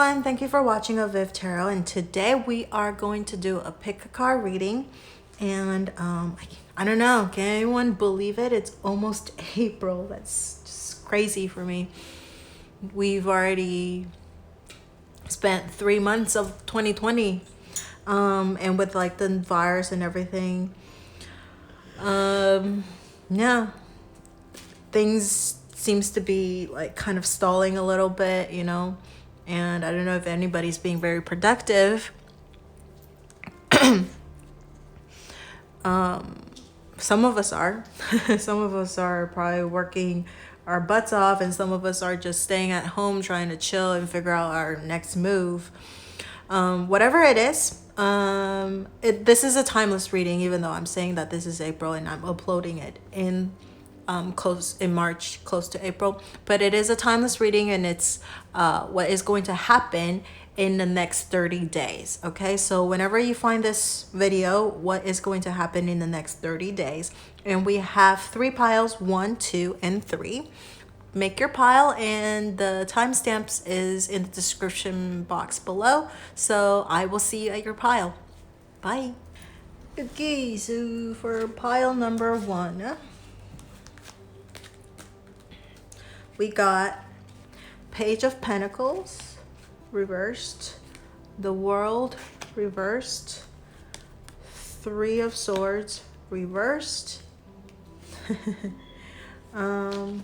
everyone, thank you for watching avivTarot, and today we are going to do a pick a card reading. And I don't know, can anyone believe it? It's almost April. That's just crazy for me. We've already spent 3 months of 2020, and with like the virus and everything, yeah, things seems to be like kind of stalling a little bit, you know, and I don't know if anybody's being very productive. Some of us are. Some of us are probably working our butts off, and some of us are just staying at home trying to chill and figure out our next move. Whatever it is, this is a timeless reading, even though I'm saying that this is April and I'm uploading it in close in March, close to April, but it is a timeless reading, and it's what is going to happen in the next 30 days. Okay, so whenever you find this video, what is going to happen in the next 30 days, and we have 3 piles, 1, 2, and 3. Make your pile, and the timestamps is in the description box below, so I will see you at your pile. Bye. Okay, so for pile number 1, we got Page of Pentacles reversed, the World reversed, 3 of Swords reversed, and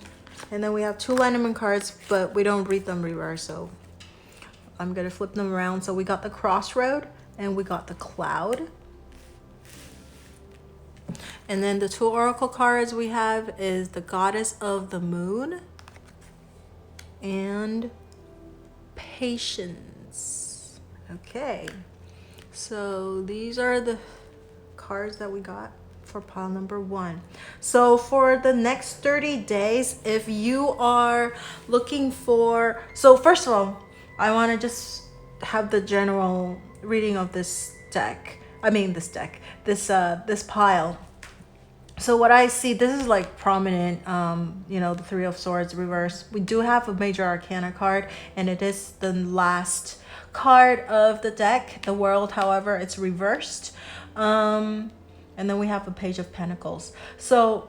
then we have 2 lenormand cards, but we don't read them reversed, so I'm gonna flip them around. So we got the Crossroad and we got the Cloud. And then the 2 oracle cards we have is the Goddess of the Moon and Patience. Okay, so these are the cards that we got for pile number 1. So for the next 30 days, if you are looking for, so first of all, I want to just have the general reading of this pile. So what I see, this is like prominent, you know, the 3 of Swords reversed. We do have a major arcana card, and it is the last card of the deck. The World, however, it's reversed. And then we have a Page of Pentacles. So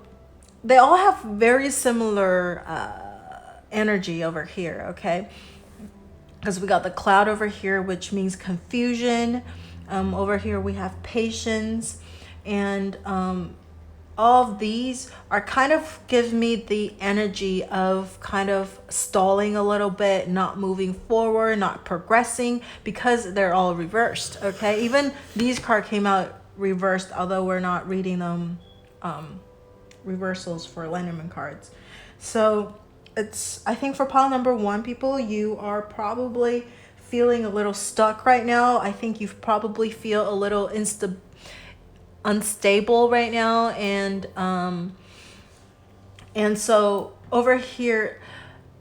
they all have very similar energy over here, okay? Because we got the Cloud over here, which means confusion. Over here we have patience, and all of these are kind of give me the energy of kind of stalling a little bit, not moving forward, not progressing, because they're all reversed. Okay, even these cards came out reversed, although we're not reading them reversals for lenormand cards. So it's, I think for pile number 1, people, you are probably feeling a little stuck right now. I think you probably feel a little unstable right now, and so over here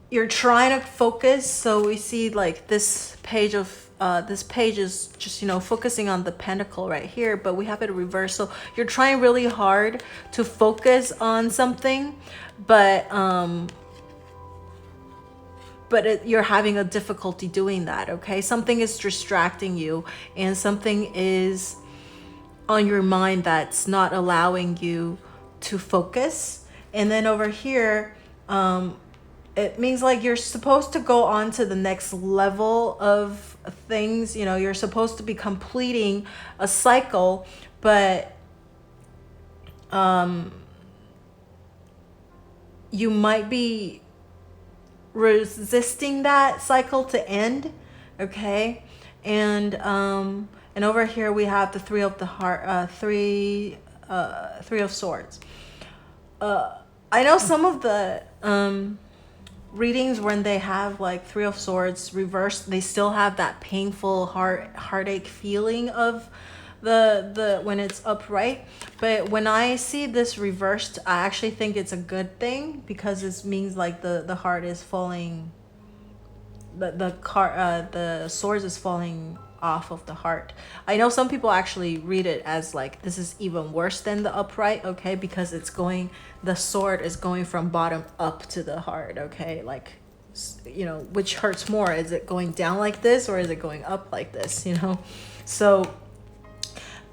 you're trying to focus. So we see like this page is just, you know, focusing on the pentacle right here, but we have it reversed. So you're trying really hard to focus on something, but you're having a difficulty doing that. Okay, something is distracting you, and something is on your mind that's not allowing you to focus. And then over here, it means like you're supposed to go on to the next level of things. You know, you're supposed to be completing a cycle, but you might be resisting that cycle to end. Okay, and over here we have the 3 of the heart, 3 of Swords. I know some of the readings, when they have like 3 of Swords reversed, they still have that painful heartache feeling of the when it's upright. But when I see this reversed, I actually think it's a good thing, because it means like the heart is falling, the swords is falling off of the heart. I know some people actually read it as like this is even worse than the upright, okay, because it's going, the sword is going from bottom up to the heart, okay, like you know, which hurts more? Is it going down like this, or is it going up like this, you know? So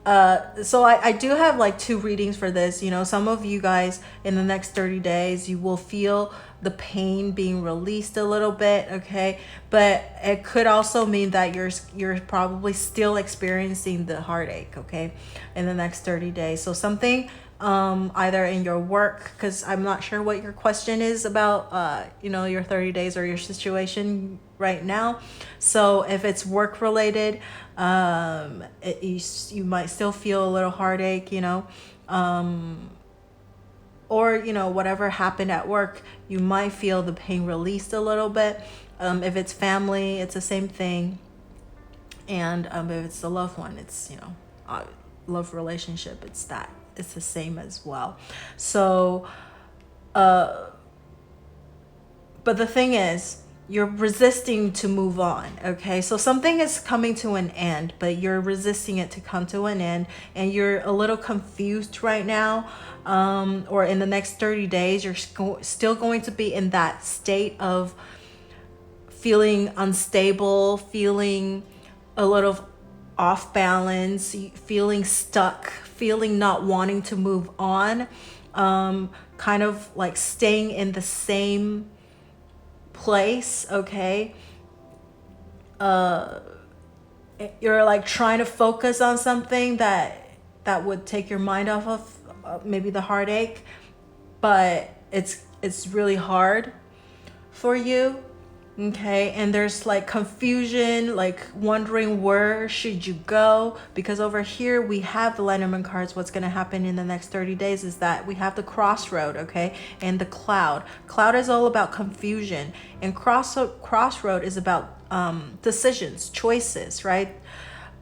I do have like 2 readings for this. You know, some of you guys in the next 30 days, you will feel the pain being released a little bit, okay? But it could also mean that you're probably still experiencing the heartache, okay, in the next 30 days. So something either in your work, because I'm not sure what your question is about, you know, your 30 days or your situation right now. So if it's work related, you might still feel a little heartache, you know, or, you know, whatever happened at work, you might feel the pain released a little bit. If it's family, it's the same thing. And if it's a loved one, it's, you know, love relationship, it's the same as well. So, but the thing is, you're resisting to move on, okay? So something is coming to an end, but you're resisting it to come to an end, and you're a little confused right now, or in the next 30 days, you're still going to be in that state of feeling unstable, feeling a little off balance, feeling stuck, feeling not wanting to move on, kind of like staying in the same place, okay? You're like trying to focus on something that would take your mind off of maybe the heartache, but it's really hard for you, okay? And there's like confusion, like wondering where should you go, because over here we have the lenormand cards. What's going to happen in the next 30 days is that we have the crossroad, okay, and the cloud is all about confusion, and crossroad is about decisions, choices, right?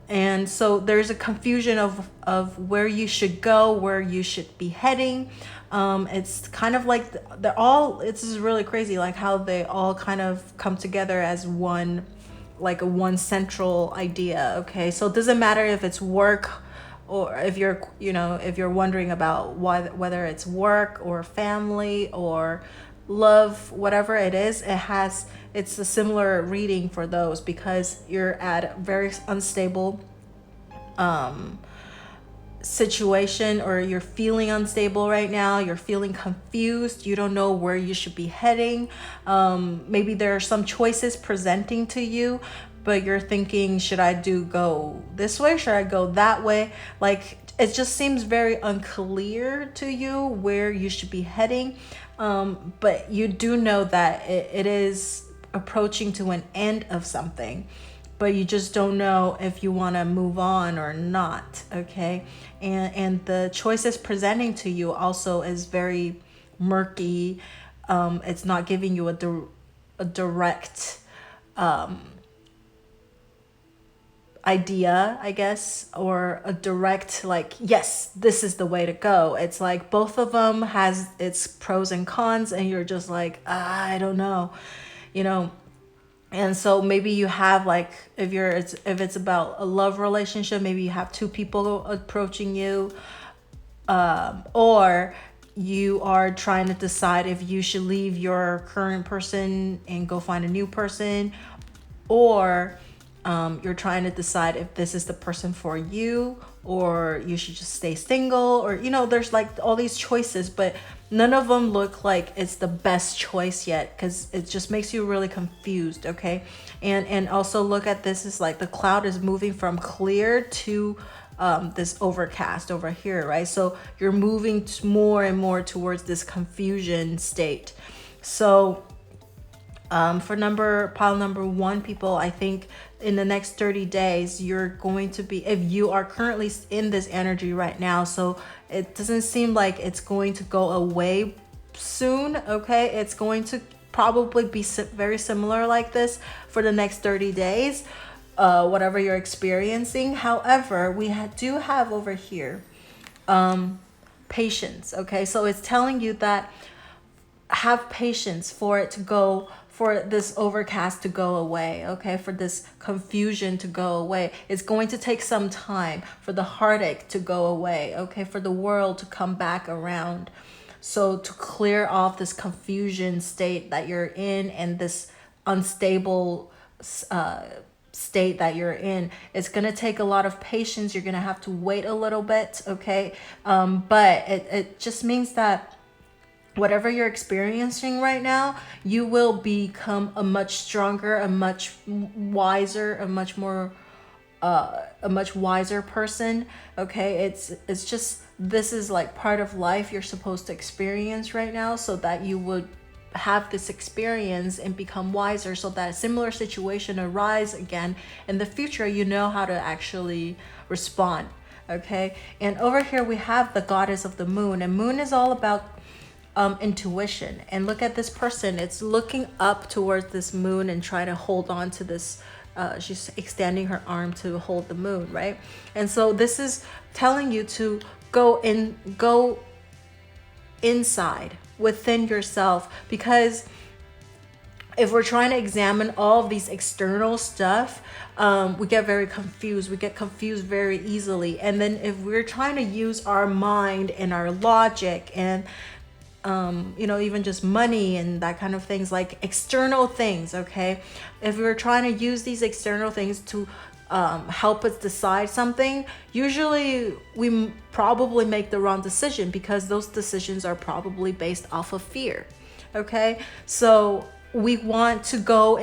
And so there's a confusion of where you should go, where you should be heading. It's kind of like they're all, it's just really crazy, like how they all kind of come together as one, like a one central idea, okay? So it doesn't matter if it's work, or if you're, you know, if you're wondering about whether it's work or family or love, whatever it is, it's a similar reading for those, because you're at a very unstable situation, or you're feeling unstable right now, you're feeling confused, you don't know where you should be heading. Maybe there are some choices presenting to you, but you're thinking, should I go this way, should I go that way? Like, it just seems very unclear to you where you should be heading, but you do know that it is approaching to an end of something, but you just don't know if you want to move on or not, okay? And the choices presenting to you also is very murky. It's not giving you a direct idea, I guess, or a direct, like, yes, this is the way to go. It's like both of them has its pros and cons, and you're just like, I don't know, you know. And so maybe you have, like, if it's about a love relationship, maybe you have 2 people approaching you, or you are trying to decide if you should leave your current person and go find a new person, or you're trying to decide if this is the person for you, or you should just stay single, or, you know, there's like all these choices, but none of them look like it's the best choice yet, because it just makes you really confused, okay? And also look at this as like the cloud is moving from clear to this overcast over here, right? So you're moving more and more towards this confusion state. So for pile number 1, people, I think in the next 30 days, you're going to be, if you are currently in this energy right now, so it doesn't seem like it's going to go away soon, okay? It's going to probably be very similar like this for the next 30 days, whatever you're experiencing. However, we do have over here patience, okay? So it's telling you that have patience for this overcast to go away, okay? For this confusion to go away. It's going to take some time for the heartache to go away, okay? For the world to come back around. So to clear off this confusion state that you're in and this unstable state that you're in, it's going to take a lot of patience. You're going to have to wait a little bit, okay? But it just means that whatever you're experiencing right now, you will become a much stronger, a much wiser, a much wiser person. Okay, it's just, this is like part of life you're supposed to experience right now, so that you would have this experience and become wiser, so that a similar situation arise again in the future, you know how to actually respond. Okay, and over here we have the goddess of the moon, and moon is all about intuition. And look at this person, it's looking up towards this moon and trying to hold on to this, she's extending her arm to hold the moon, right? And so this is telling you to go inside within yourself, because if we're trying to examine all of these external stuff, we get very confused. We get confused very easily. And then if we're trying to use our mind and our logic and even just money and that kind of things, like external things, okay? If we're trying to use these external things to help us decide something, usually we probably make the wrong decision, because those decisions are probably based off of fear, okay? So we want to go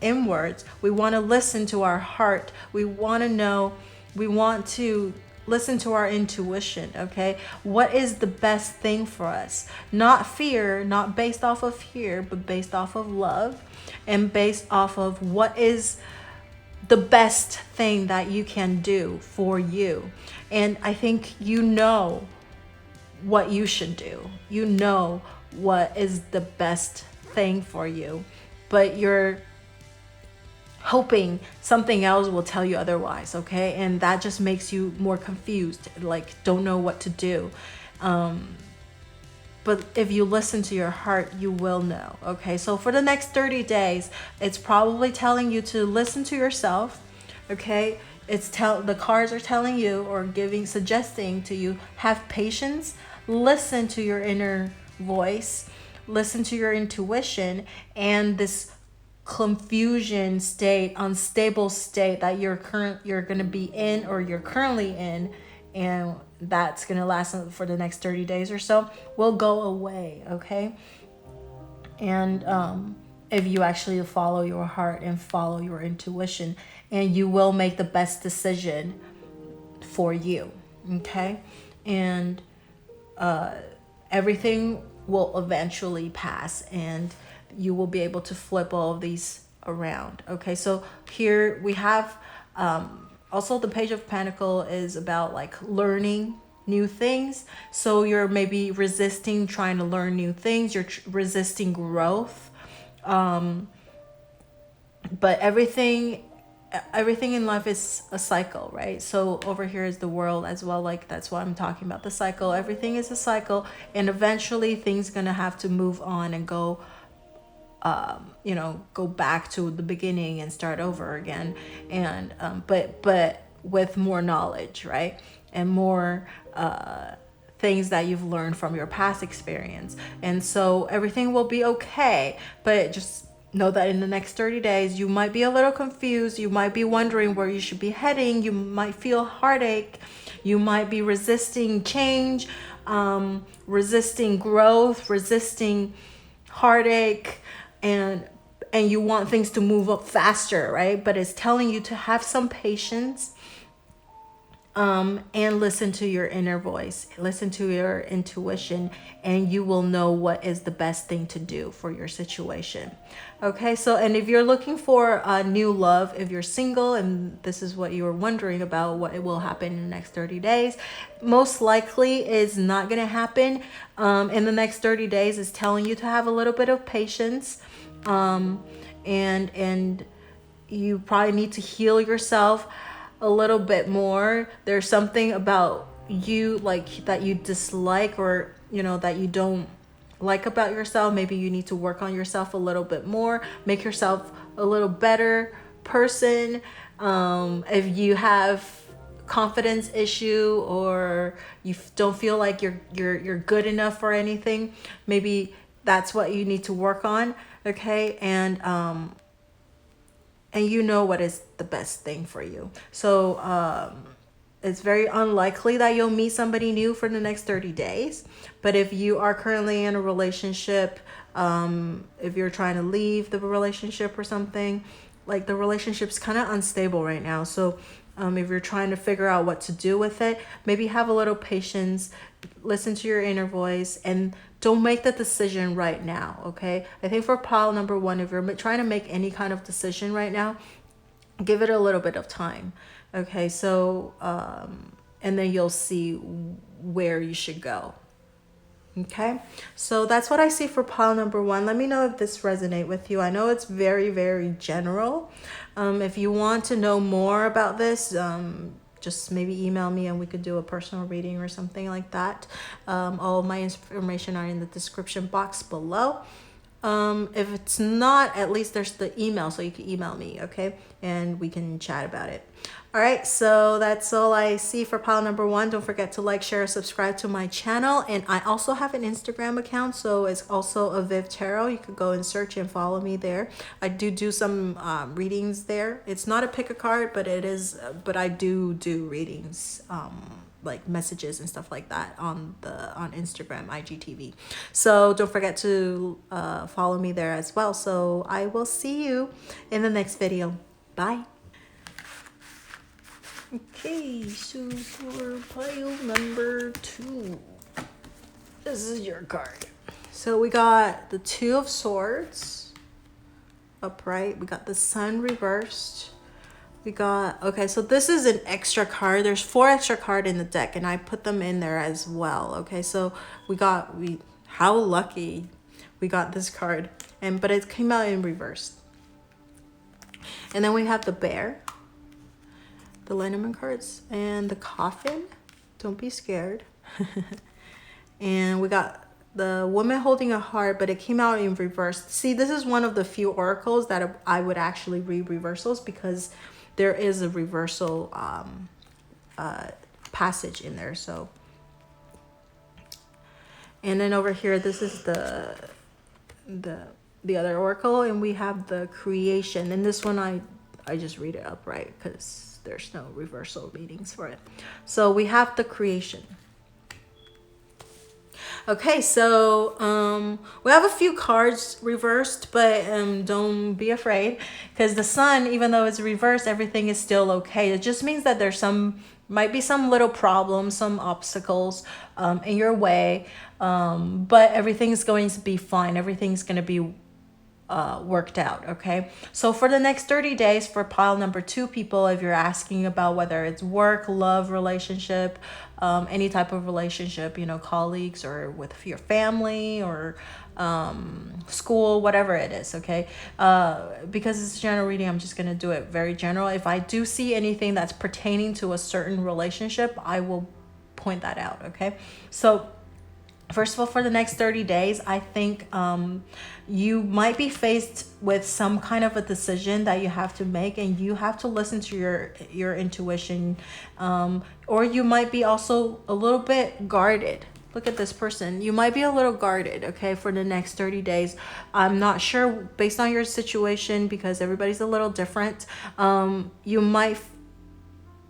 inwards. We want to listen to our heart. We want to listen to our intuition, okay? What is the best thing for us? Not fear, not based off of fear, but based off of love, and based off of what is the best thing that you can do for you. And I think you know what you should do. You know what is the best thing for you, but you're hoping something else will tell you otherwise, okay? And that just makes you more confused, like don't know what to do. But if you listen to your heart, you will know, okay? So for the next 30 days, it's probably telling you to listen to yourself, okay? The cards are telling you, or suggesting to you, have patience, listen to your inner voice, listen to your intuition, and this confusion state, unstable state that you're going to be in, or you're currently in, and that's going to last for the next 30 days or so, will go away, okay? And if you actually follow your heart and follow your intuition, and you will make the best decision for you, okay? And everything will eventually pass, and you will be able to flip all of these around, okay? So here we have also the Page of Pentacles is about like learning new things. So you're maybe resisting trying to learn new things, you're resisting growth, but everything in life is a cycle, right? So over here is the world as well, like that's what I'm talking about, the cycle. Everything is a cycle, and eventually things gonna have to move on and go go back to the beginning and start over again, and but with more knowledge, right? And more things that you've learned from your past experience. And so everything will be okay, but just know that in the next 30 days, you might be a little confused. You might be wondering where you should be heading. You might feel heartache. You might be resisting change, resisting growth, resisting heartache, and you want things to move up faster, right? But it's telling you to have some patience, and listen to your inner voice, listen to your intuition, and you will know what is the best thing to do for your situation. Okay, so, and if you're looking for a new love, if you're single and this is what you were wondering about, what will happen in the next 30 days, most likely is not going to happen in the next 30 days. Is telling you to have a little bit of patience, and you probably need to heal yourself a little bit more. There's something about you like that you dislike, or that you don't like about yourself. Maybe you need to work on yourself a little bit more, make yourself a little better person. If you have confidence issue, or you don't feel like you're good enough for anything, maybe that's what you need to work on. Okay. And you know what is the best thing for you. So it's very unlikely that you'll meet somebody new for the next 30 days. But if you are currently in a relationship, if you're trying to leave the relationship or something, like the relationship's kind of unstable right now. So if you're trying to figure out what to do with it, maybe have a little patience, listen to your inner voice, and don't make the decision right now. Okay. I think for pile number 1, if you're trying to make any kind of decision right now, give it a little bit of time. Okay. So, and then you'll see where you should go. Okay. So that's what I see for pile number 1. Let me know if this resonates with you. I know it's very, very general. If you want to know more about this, just maybe email me and we could do a personal reading or something like that. All of my information are in the description box below. If it's not, at least there's the email, so you can email me, okay? And we can chat about it. All right, so that's all I see for pile number 1. Don't forget to like, share, subscribe to my channel. And I also have an Instagram account, so it's also avivTarot. You could go and search and follow me there. I do some readings there. It's not a pick a card, but it is. But I do readings, like messages and stuff like that on Instagram, IGTV. So don't forget to follow me there as well. So I will see you in the next video. Bye. Okay, so for pile number 2, this is your card. So we got the 2 of Swords upright. We got the Sun reversed. We got, okay, so this is an extra card. There's 4 extra cards in the deck, and I put them in there as well. Okay, so how lucky we got this card, but it came out in reverse. And then we have the Bear, the Lenormand cards, and the Coffin. Don't be scared. And we got the Woman holding a heart, but it came out in reverse. See, this is one of the few oracles that I would actually read reversals, because there is a reversal passage in there. So, and then over here, this is the other oracle, and we have the Creation. And this one I just read it upright because there's no reversal readings for it. So we have the Creation. Okay, so we have a few cards reversed, but don't be afraid, because the Sun, even though it's reversed, everything is still okay. It just means that there's might be some little problems, some obstacles in your way, but everything's going to be fine. Everything's going to be worked out. Okay, so for the next 30 days for pile number 2 people, if you're asking about whether it's work, love, relationship, any type of relationship, colleagues or with your family or school, whatever it is, okay, because it's a general reading, I'm just going to do it very general. If I do see anything that's pertaining to a certain relationship, I will point that out. Okay, so first of all, for the next 30 days, I think you might be faced with some kind of a decision that you have to make, and you have to listen to your intuition, or you might be also a little bit guarded. Look at this person. You might be a little guarded, okay, for the next 30 days. I'm not sure based on your situation, because everybody's a little different. You might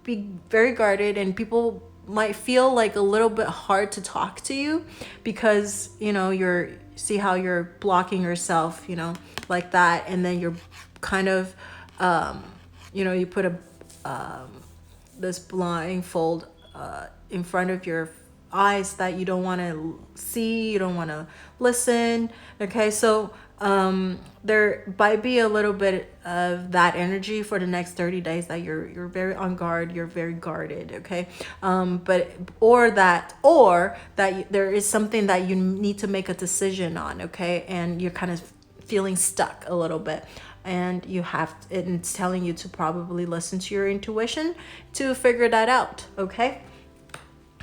be very guarded, and people might feel like a little bit hard to talk to you, because see how you're blocking yourself, like that, and then you're kind of you put this blindfold in front of your eyes that you don't want to see, you don't want to listen. Okay, so there might be a little bit of that energy for the next 30 days that you're very on guard, you're very guarded. Okay, or that there is something that you need to make a decision on. Okay, and you're kind of feeling stuck a little bit, and it's telling you to probably listen to your intuition to figure that out. Okay,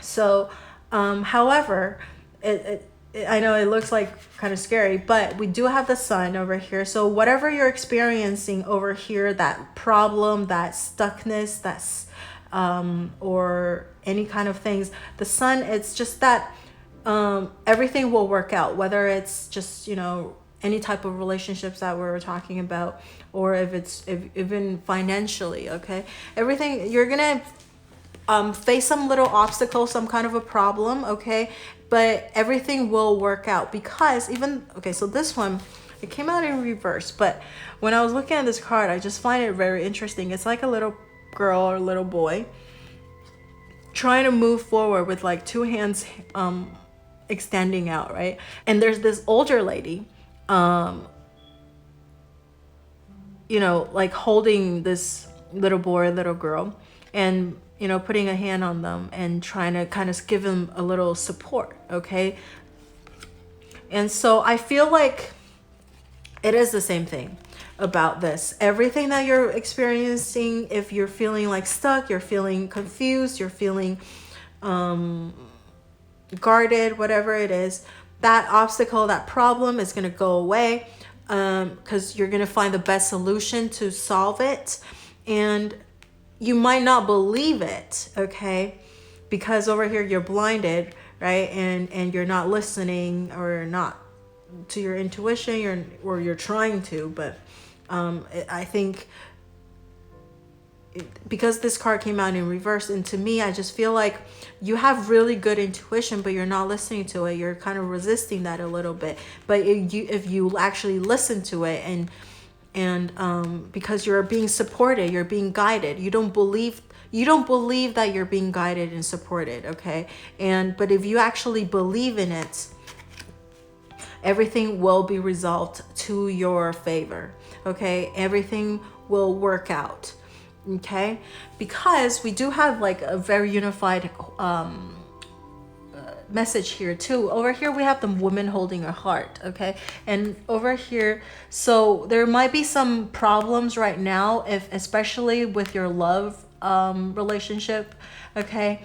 so however, I know it looks like kind of scary, but we do have the Sun over here. So whatever you're experiencing over here, that problem, that stuckness, that's or any kind of things. The sun, it's just that everything will work out, whether it's just, you know, any type of relationships that we're talking about, or if even financially, okay? Everything, you're gonna face some little obstacle, some kind of a problem, okay? But everything will work out, because even, okay, so this one, it came out in reverse, but when I was looking at this card, I just find it very interesting. It's like a little girl or little boy trying to move forward with like two hands extending out, right? And there's this older lady, you know, like holding this little boy or little girl, and, you know, putting a hand on them and trying to kind of give them a little support, okay? And so I feel like it is the same thing about this. Everything that you're experiencing, if you're feeling like stuck, you're feeling confused, you're feeling guarded, whatever it is, that obstacle, that problem is going to go away, because you're going to find the best solution to solve it. And you might not believe it, okay? Because over here you're blinded, right? And you're not listening, or not to your intuition, or you're trying to, but I think because this card came out in reverse, and to me, I just feel like you have really good intuition, but you're not listening to it. You're kind of resisting that a little bit. But if you actually listen to it, and because you're being supported, you're being guided, you don't believe that you're being guided and supported, okay? But if you actually believe in it, everything will be resolved to your favor, okay? Everything will work out, okay? Because we do have like a very unified message here too. Over here we have the woman holding a heart, okay? And over here, so there might be some problems right now, especially with your love relationship, okay?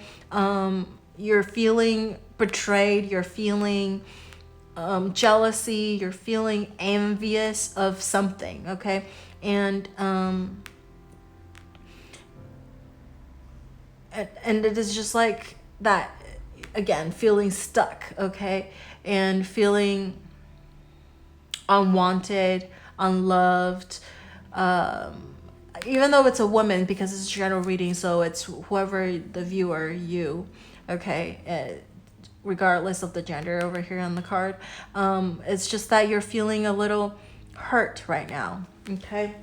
You're feeling betrayed, you're feeling jealousy, you're feeling envious of something, okay? And it is just like that, again, feeling stuck, okay? And feeling unwanted, unloved, even though it's a woman, because it's a general reading, so it's whoever the viewer, you, okay? Regardless of the gender over here on the card. It's just that you're feeling a little hurt right now, okay?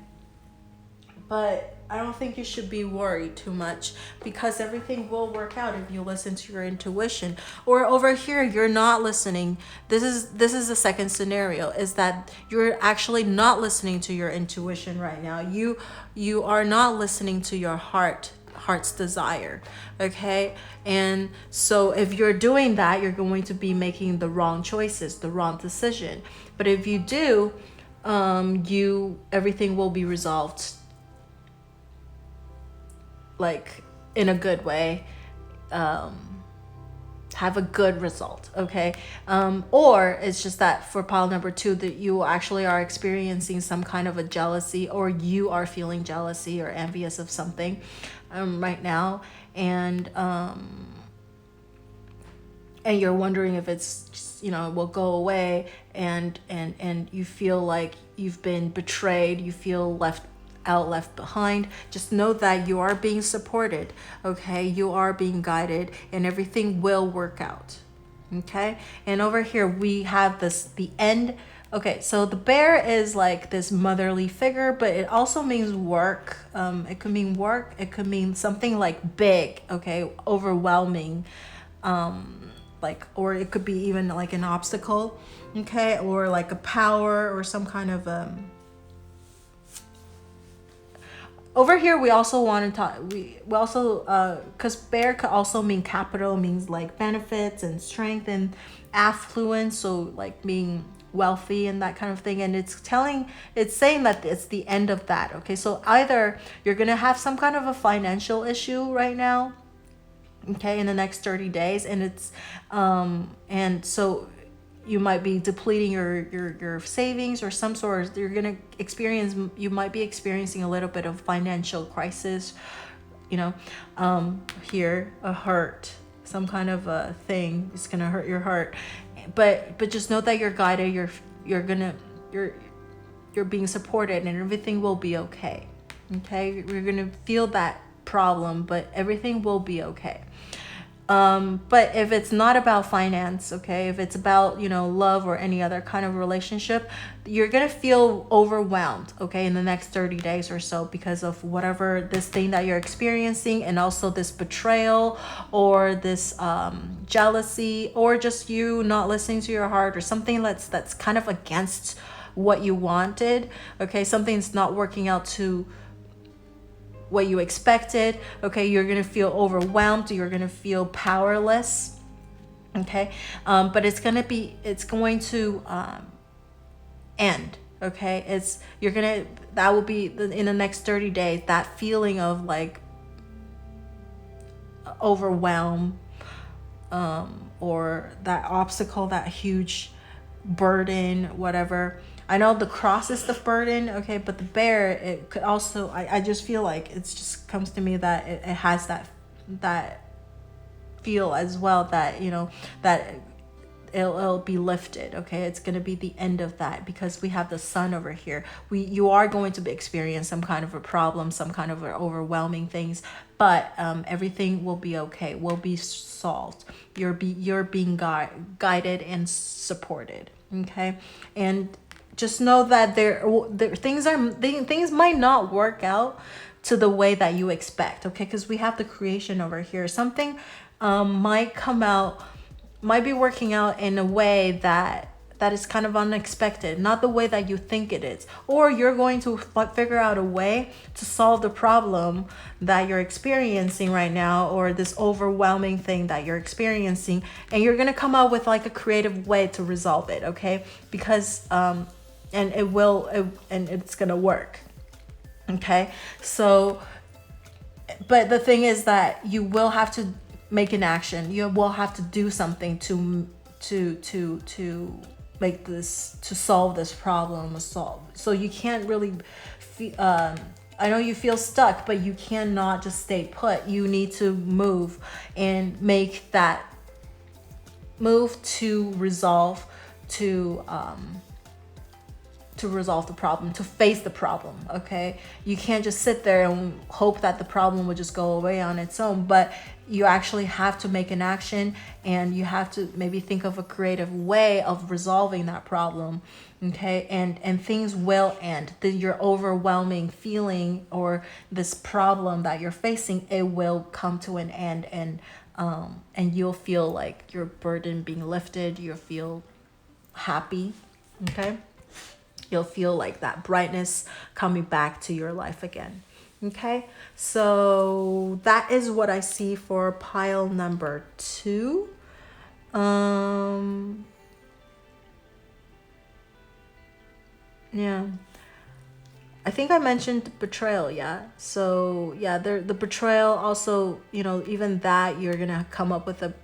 But I don't think you should be worried too much, because everything will work out if you listen to your intuition. Or over here, you're not listening. This is the second scenario, is that you're actually not listening to your intuition right now. You are not listening to your heart's desire, okay? And so if you're doing that, you're going to be making the wrong choices, the wrong decision. But if you do, everything will be resolved like in a good way, have a good result, okay? Or it's just that for pile number 2, that you actually are experiencing some kind of a jealousy, or you are feeling jealousy or envious of something right now, and you're wondering if it's just, will go away, and you feel like you've been betrayed, you feel left behind. Just know that you are being supported, okay? You are being guided, and everything will work out, okay? And over here we have the end. Okay, so the bear is like this motherly figure, but it also means work. It could mean work, it could mean something like big, okay, overwhelming, or it could be even like an obstacle, okay, or like a power, or some kind of over here we also want to talk, we also because bear could also mean capital, means like benefits and strength and affluence, so like being wealthy and that kind of thing. And it's saying that it's the end of that, okay? So either you're gonna have some kind of a financial issue right now, okay, in the next 30 days, and it's and so you might be depleting your savings or some sort. You might be experiencing a little bit of financial crisis, here, a hurt, some kind of a thing is gonna hurt your heart, but just know that you're guided, you're being supported, and everything will be okay. Okay, you're gonna feel that problem, but everything will be okay. But if it's not about finance, okay, if it's about, love or any other kind of relationship, you're going to feel overwhelmed, okay, in the next 30 days or so because of whatever this thing that you're experiencing, and also this betrayal or this jealousy, or just you not listening to your heart, or something that's kind of against what you wanted, okay, something's not working out to what you expected, okay, you're gonna feel overwhelmed, you're gonna feel powerless, okay, but it's going to end, okay, that will be in the next 30 days, that feeling of like overwhelm, or that obstacle, that huge burden, whatever. I know the cross is the burden, okay, but the bear, it could also, I just feel like it just comes to me that it has that feel as well, that, that it'll be lifted, okay, it's going to be the end of that, because we have the sun over here. You are going to experience some kind of a problem, some kind of overwhelming things, but everything will be okay, will be solved. You're being guided and supported, okay, and just know that things might not work out to the way that you expect, okay, because we have the creation over here. Something might be working out in a way that is kind of unexpected, not the way that you think it is, or you're going to figure out a way to solve the problem that you're experiencing right now, or this overwhelming thing that you're experiencing, and you're going to come out with like a creative way to resolve it, okay, because and it's going to work, okay. So, but the thing is that you will have to make an action, you will have to do something to make this, to solve this problem, so you can't really I know you feel stuck, but you cannot just stay put. You need to move and make that move to resolve the problem, to face the problem, okay? You can't just sit there and hope that the problem will just go away on its own, but you actually have to make an action, and you have to maybe think of a creative way of resolving that problem, okay? And things will end. Your overwhelming feeling or this problem that you're facing, it will come to an end, and you'll feel like your burden being lifted. You'll feel happy, okay? You'll feel like that brightness coming back to your life again. Okay, so that is what I see for pile number 2. Yeah, I think I mentioned betrayal. Yeah, so yeah, the betrayal also, even that, you're gonna come up with a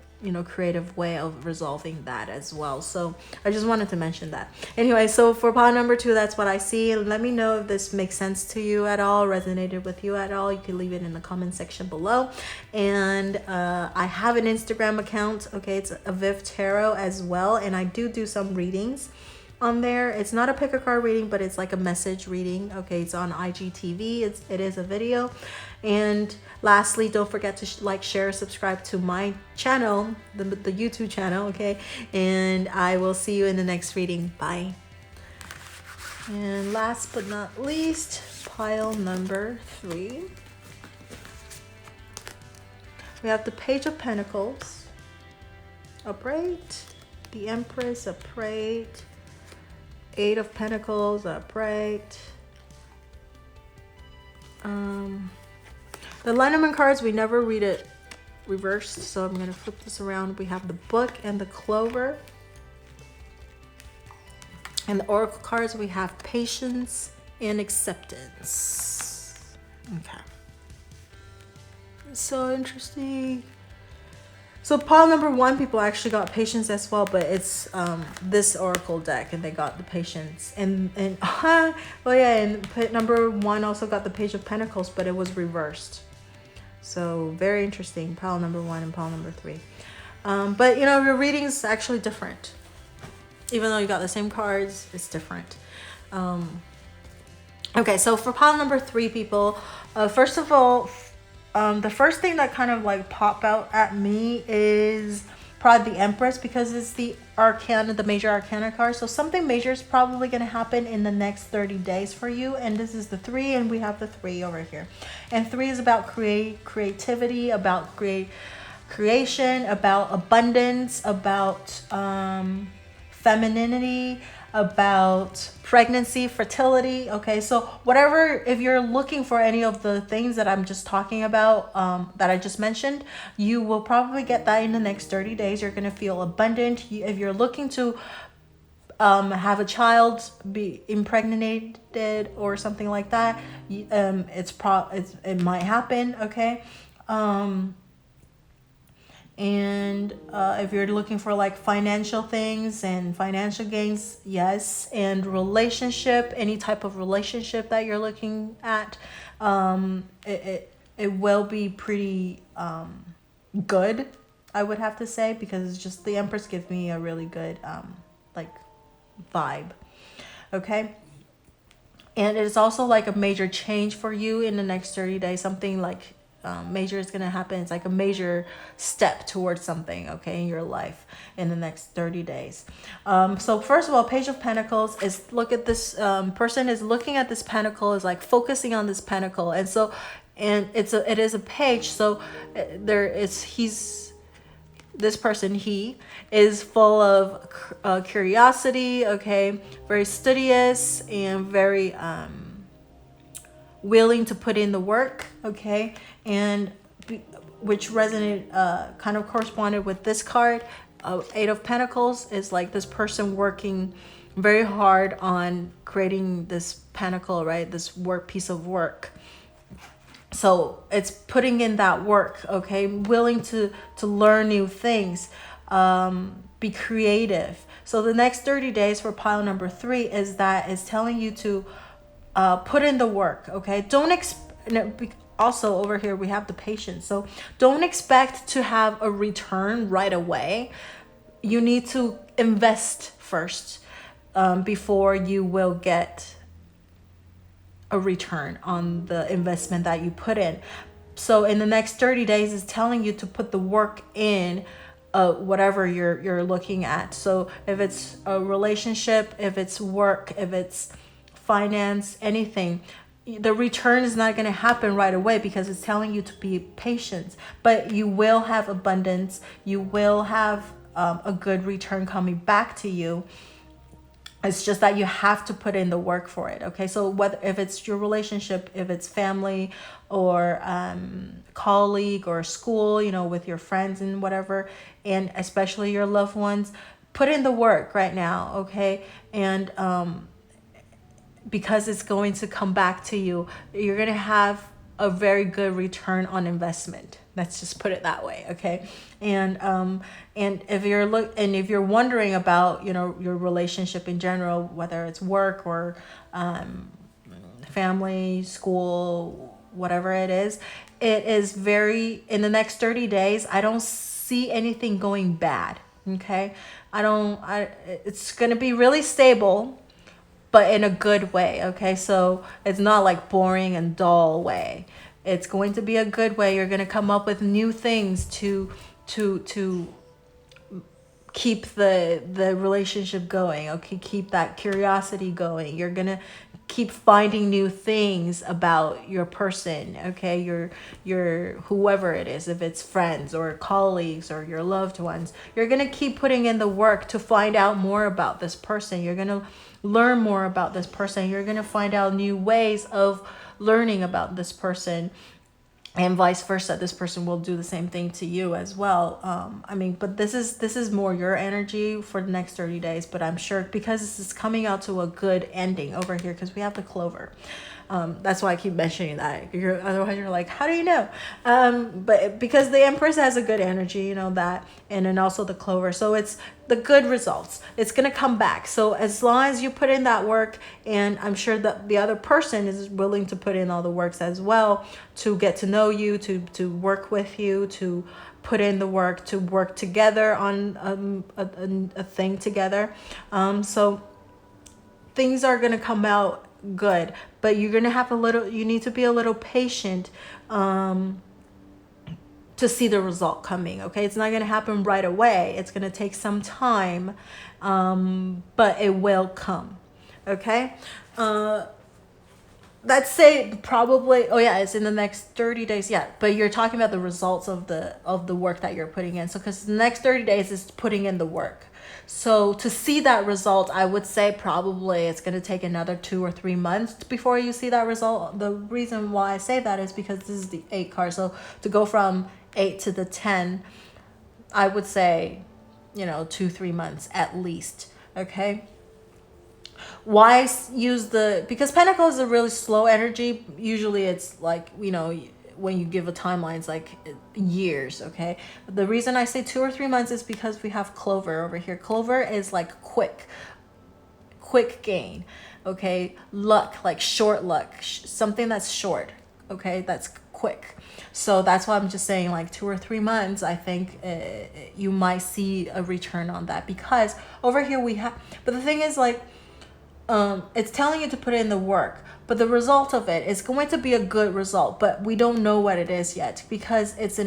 creative way of resolving that as well. So I just wanted to mention that. Anyway, so for pile number 2, that's what I see. Let me know if this makes sense to you at all, resonated with you at all. You can leave it in the comment section below. And I have an Instagram account, okay, it's avivTarot as well, and I do some readings on there. It's not a pick a card reading, but it's like a message reading, okay. It's on IGTV. It is a video. And lastly, don't forget to like, share, subscribe to my channel, the YouTube channel, okay? And I will see you in the next reading. Bye. And last but not least, pile number 3. We have the Page of Pentacles, upright, the Empress, upright, 8 of Pentacles, upright. The Lenormand cards, we never read it reversed, so I'm going to flip this around. We have the Book and the Clover. And the Oracle cards, we have Patience and Acceptance. Okay. So interesting. So pile number 1, people actually got Patience as well, but it's this Oracle deck, and they got the Patience. And number 1 also got the Page of Pentacles, but it was reversed. So very interesting, pile number 1 and pile number 3. But you know, your reading's actually different. Even though you got the same cards, it's different. Okay, so for pile number 3, people, first of all, the first thing that kind of like pop out at me is probably the Empress, because it's the arcana, the major arcana card. So something major is probably going to happen in the next 30 days for you. And this is the 3, and we have the 3 over here. And 3 is about creativity, about creation, about abundance, about femininity, about pregnancy, fertility. Okay, so whatever, if you're looking for any of the things that I'm just talking about, that I just mentioned, you will probably get that in the next 30 days. You're going to feel abundant. If you're looking to have a child, be impregnated or something like that, it might happen. Okay. And if you're looking for like financial things and financial gains, yes. And relationship, any type of relationship that you're looking at, it will be pretty good, I would have to say, because it's just, the Empress gives me a really good like vibe. Okay. And it's also like a major change for you in the next 30 days. Something like major is going to happen. It's like a major step towards something, okay, in your life in the next 30 days. So first of all, Page of Pentacles is, look at this person is looking at this pentacle, is like focusing on this pentacle. And so, and it is a page. So this person, he is full of curiosity, okay, very studious and very willing to put in the work, okay, and which resonated, kind of corresponded with this card. 8 of Pentacles is like this person working very hard on creating this pentacle, right, this piece of work. So it's putting in that work, okay, willing to learn new things, be creative. So the next 30 days for pile number 3 is telling you to put in the work, okay? Also over here we have the patience. So don't expect to have a return right away. You need to invest first before you will get a return on the investment that you put in. So in the next 30 days is telling you to put the work in whatever you're looking at. So if it's a relationship, if it's work, if it's finance, anything, the return is not going to happen right away, because it's telling you to be patient. But you will have abundance. You will have a good return coming back to you. It's just that you have to put in the work for it. Okay, so if it's your relationship, if it's family or colleague or school, you know, with your friends and whatever, and especially your loved ones, put in the work right now. Okay, and because it's going to come back to you, you're going to have a very good return on investment. Let's just put it that way, okay? And if you're wondering about, you know, your relationship in general, whether it's work or family, school, whatever it is very, in the next 30 days, I don't see anything going bad, okay? It's going to be really stable, but in a good way, okay? So it's not like boring and dull way. It's going to be a good way. You're going to come up with new things to keep the relationship going, okay? Keep that curiosity going. You're going to keep finding new things about your person, okay? Your whoever it is, if it's friends or colleagues or your loved ones, you're going to keep putting in the work to find out more about this person. You're going to learn more about this person. You're going to find out new ways of learning about this person, and vice versa. This person will do the same thing to you as well. But this is more your energy for the next 30 days, but I'm sure because this is coming out to a good ending over here, because we have the clover. That's why I keep mentioning that. Otherwise you're like, how do you know? But because the Empress has a good energy, you know that, and then also the Clover. So it's the good results. It's going to come back. So as long as you put in that work, and I'm sure that the other person is willing to put in all the works as well to get to know you, to work with you, to put in the work, to work together on a thing together. So things are going to come out good, but you're going to have you need to be a little patient to see the result coming. Okay, it's not going to happen right away. It's going to take some time, but it will come. Okay, let's say probably, it's in the next 30 days. Yeah, but you're talking about the results of the work that you're putting in. So because the next 30 days is putting in the work. So to see that result, I would say probably it's going to take another 2 or 3 months before you see that result. The reason why I say that is because this is the 8 card. So to go from 8 to the 10, I would say, 2-3 months at least. Okay. Why use because Pentacle is a really slow energy. Usually it's like, when you give a timeline, it's like years. Okay. But the reason I say 2 or 3 months is because we have Clover over here. Clover is like quick gain. Okay. Luck, like short luck, something that's short. Okay. That's quick. So that's why I'm just saying like 2 or 3 months. I think you might see a return on that, because over here we have, but the thing is like, it's telling you to put in the work, but the result of it is going to be a good result, but we don't know what it is yet, because it's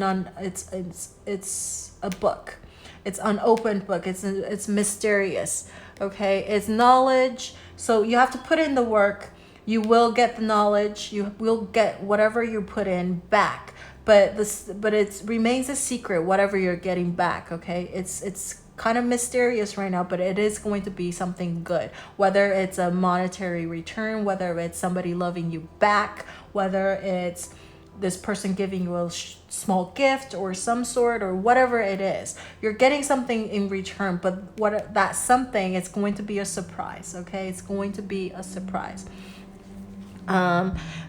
a book. It's an unopened book. It's mysterious. Okay. It's knowledge. So you have to put in the work. You will get the knowledge. You will get whatever you put in back, but it remains a secret, whatever you're getting back. Okay. It's kind of mysterious right now, but it is going to be something good, whether it's a monetary return, whether it's somebody loving you back, whether it's this person giving you a small gift or some sort, or whatever it is, you're getting something in return. But that something, it's going to be a surprise. Okay. It's going to be a surprise.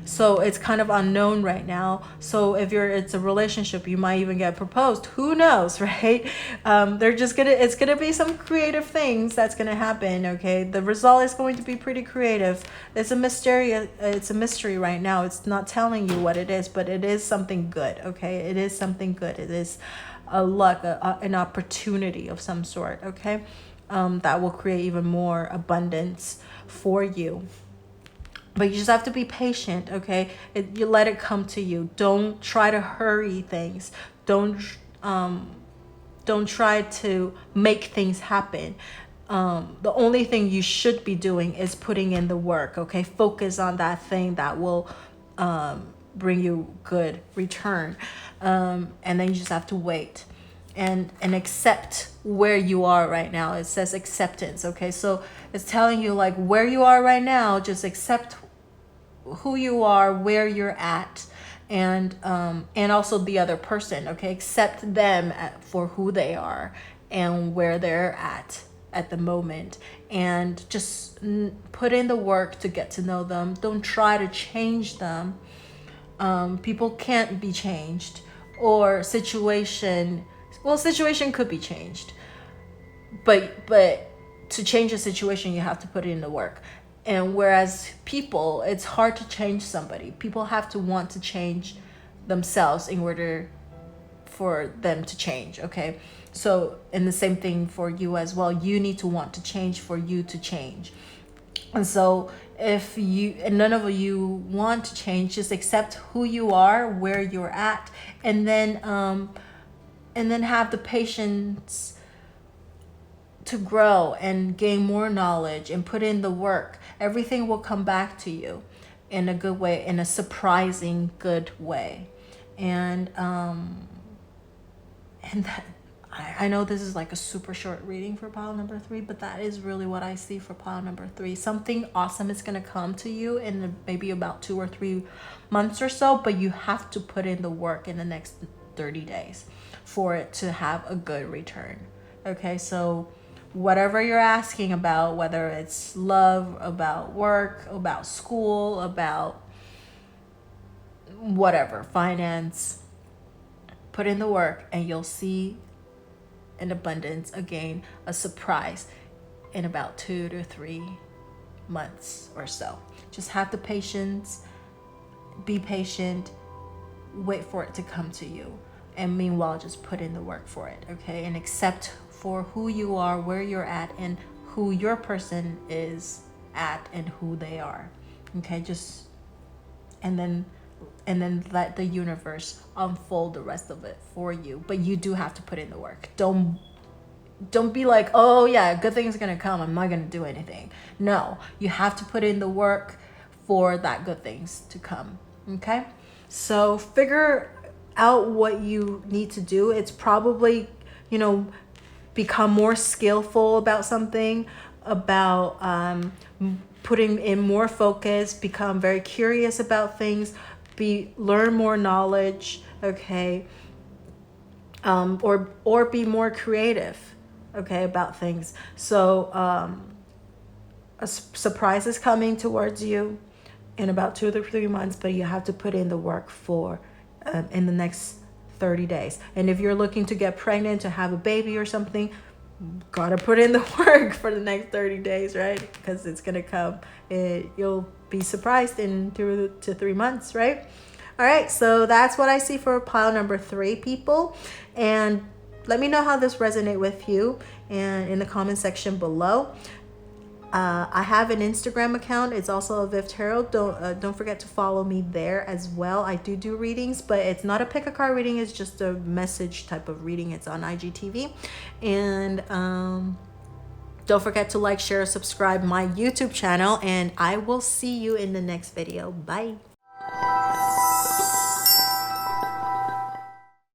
So it's kind of unknown right now. So if it's a relationship, you might even get proposed. Who knows, right? It's gonna be some creative things that's gonna happen. Okay, the result is going to be pretty creative. It's a mystery right now. It's not telling you what it is, but it is something good. Okay, it is something good. It is a luck, an opportunity of some sort. Okay, that will create even more abundance for you. But you just have to be patient, okay? You let it come to you. Don't try to hurry things. Don't try to make things happen. The only thing you should be doing is putting in the work, okay? Focus on that thing that will bring you good return. And then you just have to wait and accept where you are right now. It says acceptance, okay? So it's telling you like where you are right now, just accept who you are, where you're at, and also the other person. Okay, accept them for who they are and where they're at the moment, and just put in the work to get to know them. Don't try to change them. People can't be changed, or situation could be changed, but to change a situation, you have to put in the work. And whereas people, it's hard to change somebody. People have to want to change themselves in order for them to change. Okay, so and the same thing for you as well. You need to want to change for you to change. And so if none of you want to change, just accept who you are, where you're at, and then have the patience to grow and gain more knowledge and put in the work. Everything will come back to you in a good way, in a surprising good way. And that, I know this is like a super short reading for pile number 3, but that is really what I see for pile number 3. Something awesome is going to come to you in maybe about 2 or 3 months or so, but you have to put in the work in the next 30 days for it to have a good return. Okay, so whatever you're asking about, whether it's love, about work, about school, about whatever, finance, put in the work and you'll see an abundance, again, a surprise in about 2 to 3 months or so. Just have the patience, be patient, wait for it to come to you. And meanwhile, just put in the work for it, okay? And accept for who you are, where you're at, and who your person is at and who they are, okay? Just, and then let the universe unfold the rest of it for you. But you do have to put in the work. Don't be like, oh yeah, good thing's gonna come, I'm not gonna do anything. No, you have to put in the work for that good things to come, okay? So figure out what you need to do. It's probably, become more skillful about something, about putting in more focus, become very curious about things, learn more knowledge, okay? Or be more creative, okay, about things. So a surprise is coming towards you in about 2 to 3 months, but you have to put in the work for in the next 30 days. And if you're looking to get pregnant, to have a baby or something, gotta put in the work for the next 30 days, right? Because it's gonna come. You'll be surprised in 2 to 3 months, right? All right, so that's what I see for pile number 3, people. And let me know how this resonates with you and in the comment section below. I have an Instagram account. It's also avivTarot. Don't forget to follow me there as well. I do readings, but it's not a pick a card reading. It's just a message type of reading. It's on IGTV. And don't forget to like, share, subscribe my YouTube channel. And I will see you in the next video. Bye.